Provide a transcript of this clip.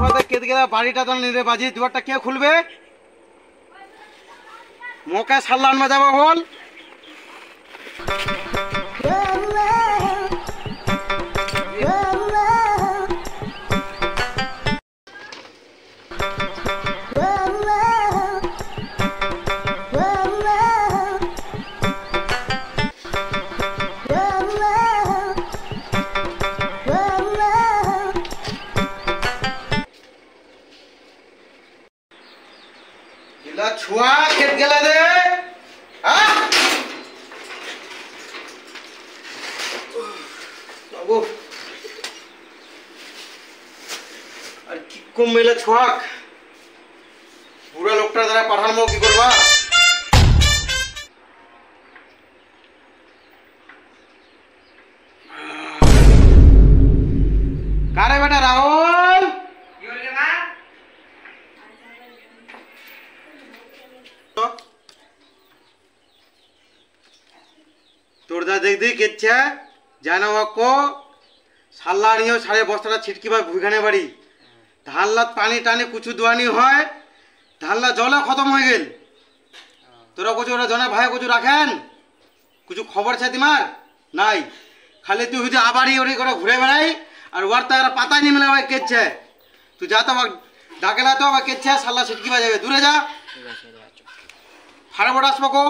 ছুয়াতে কেটে গেলে বাড়িটা তো নিরে বাজি দুয়ারটা কে খুলবে? মোকে সাল্লা আনবা যাবো বল। छुआ खेत गेला दे बाबू আর কি কম মেলে ছুয়াক পুরা লোকটা দ্বারা পাঠানো কি করবা? কারে বেটা রাহুল কি হল না তোর দা দেখ দেখ কেচ্ছা জানো বাকো সাল্লা নিও সাড়ে বস্তাটা ছিটকিবা ভুইখানে বাড়ি ধানলাত পানি টানি কুচু দোয়ানি হয় ধানলা জলে খতম হয়ে গেল তোরা কুচু ওরা জনে ভাই কুচু রাখেন কুচু খবর আছে তোমার নাই খালি তুই যদি আবারই ওরি করে ঘুরে বেড়াই আর ওর তো এরা পাতাই নিয়ে মেলে ভাই কেচ্ছে তুই যা তো ডাকেলা তো কেচ্ছে সাল্লা ছিটকিবা যাবে দূরে যা ফাড়ে বড় আসবো